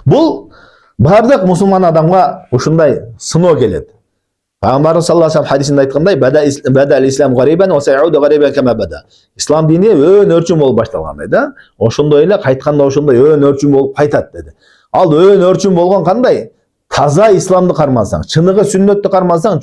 Бул бардык мусулман адамга ушундай сыноо келет. Пайгамбарыбыз саллаллаху алейхи ва саллям хадисинде айткандай, бада ислам гарибан ва саиуду гарибан кама бада. Ислам дини өөн өрчүн болуп башталгандай да. Ошондой эле кайтканда ошондой өөн өрчүн болуп кайтат деди. Ал өөн өрчүн болгон кандай? Таза исламды кармасаң, чыныгы сүннөттү кармасаң,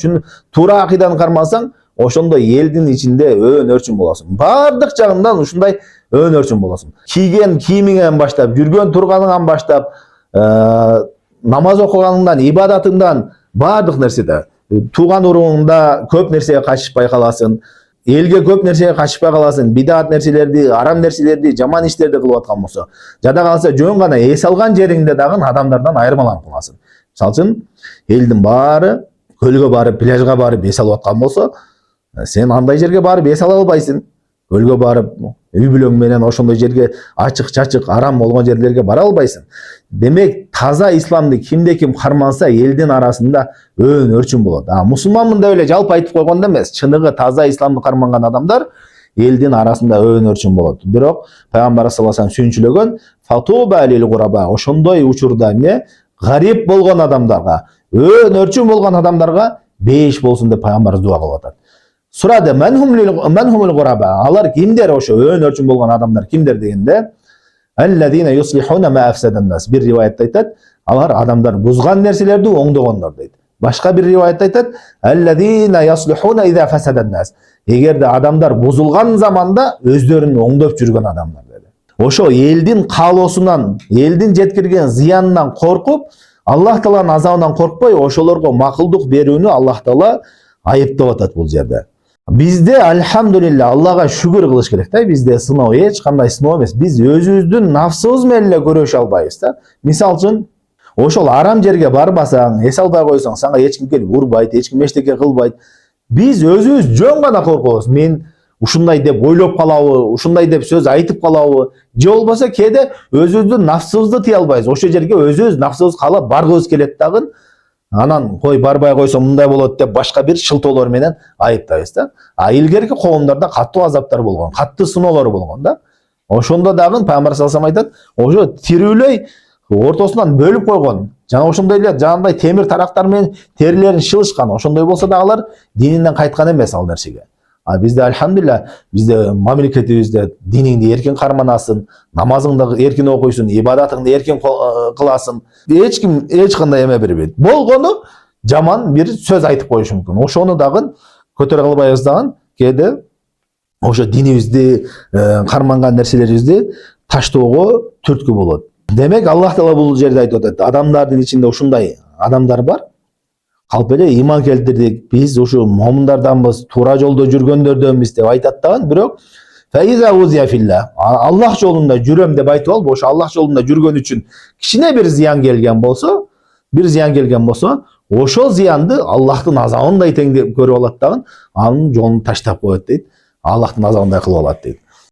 туура акыйданы кармасаң, ошондой элдин ичинде өөн өрчүн болосуң. Бардык жагынан ушундай өөн өрчүн болосуң. Кийген кийимиңден баштап, жүргөн турганыңдан баштап, намаз окуганыңдан, ибадатыңдан бардык нерседе, тууган уруңда көп нерсеге качышпай каласың, элге көп нерсеге качышпай каласың, бидат нерселерди, арам нерселерди, жаман иштерди кылып аткан болсо, жада калса жөн гана эс алган жериңде дагы адамдардан айырмаланып каласың. Мисалы үчүн, элдин баары көлгө барып, пляжга барып эс алып аткан болсо, сен андай жерге барып эс ала албайсың. Көлгө барып, үй бүлөң менен ошондой жерге ачык-чачык арам болгон жерлерге бара албайсың. Демек, таза исламды кимде ким карманса, элдин арасында өөн өрчүн болот. Мусулманмын деп эле жалпы айтып койгондо эмес, чыныгы таза исламды карманган адамдар элдин арасында өөн өрчүн болот. Бирок пайгамбар саллаллаху алейхи ва саллям сүйүнчүлөгөн фатуба лил гураба, ошондой учурда эмне гарип болгон адамдарга, өөн өрчүн болгон адамдарга бейиш болсун деп пайгамбарыбыз дуа кылып атат. Сурады, манхумул гураба, алар кимдер, ошо өөн өрчүн болгон адамдар кимдер дегенде, аллазина юслихуна ма афсадан нас. Бир риваятта айтат, алар адамдар бузган нерселерди оңдогондор дейт. Башка бир риваятта айтат, аллазина яслихуна иза фасадан нас. Эгерде адамдар бузулган заманда өздөрүн оңдоп жүргөн адамдар деди. Ошо элдин каалоосунан, элдин жеткирген зыянынан коркуп, Аллах Тааланын азабынан коркпой, ошолорго макулдук берүүнү Аллах Таала айыптап атат бул жерде. Бизде альхамдулилля Аллага шүгүр кылыш керек да, бизде сыноо эч кандай сыноо эмес. Биз өзүбүздүн нафсыбыз менен эле көрөшө албайбыз да. Мисалы үчүн, ошол арам жерге барбасаң, эс албай койсоң, сага эч ким келип урбайт, эч ким эчтеке кылбайт. Биз өзүбүз жөн гана коркобуз. Мен ушундай деп ойлоп калабы, ушундай деп сөз айтып калабы, же болбосо кээде өзүбүздүн нафсыбызды тыя албайбыз. Ошол жерге өзүбүз нафсыбыз каалап баргыбыз келет дагы. Анан кой барбай койсом мындай болот деп башка бир шылтоолор менен айыптайбыз да. Илгерки коомдорда каттуу азаптар болгон, катты сыноолор болгон да. Ошондо дагы пайгамбар саллаллаху алейхи ва саллям айтат, ошо тирүүлөй ортосунан бөлүп койгон. Жана ошондой эле жанагындай темир тарактар менен терилерин шылышкан. Ошондой болсо да алар дининен кайткан эмес ал нерсеге. Бизде альхамдулилля, бизде мамлекетибизде диниңди эркин карманасың, намазыңды эркин окуйсуң, ибадатыңды эркин кыласың. Эч ким эч кандай эме бербейт. Болгону жаман бир сөз айтып коюшу мүмкүн. Ошону дагы көтөрө албайбыз дагы, кээде ошо динибизди карманган нерселерибизди таштоого түрткү болот. Демек, Аллах Таала бул жерде айтып атат, адамдардын ичинде ушундай адамдар бар. Калп эле иман келтирдик, биз ушу момундарданбыз, туура жолдо жүргөндөрдөнбүз деп айтат дагы, бирок фаиза узия филла, Аллах жолунда жүрөм деп айтып алып, ошо Аллах жолунда жүргөн үчүн кичине бир зыян келген болсо, ошол зыянды Аллахтын азабындай тең деп көрүп алат дагы, анын жолун таштап коет дейт. Аллахтын азабындай кылып алат дейт.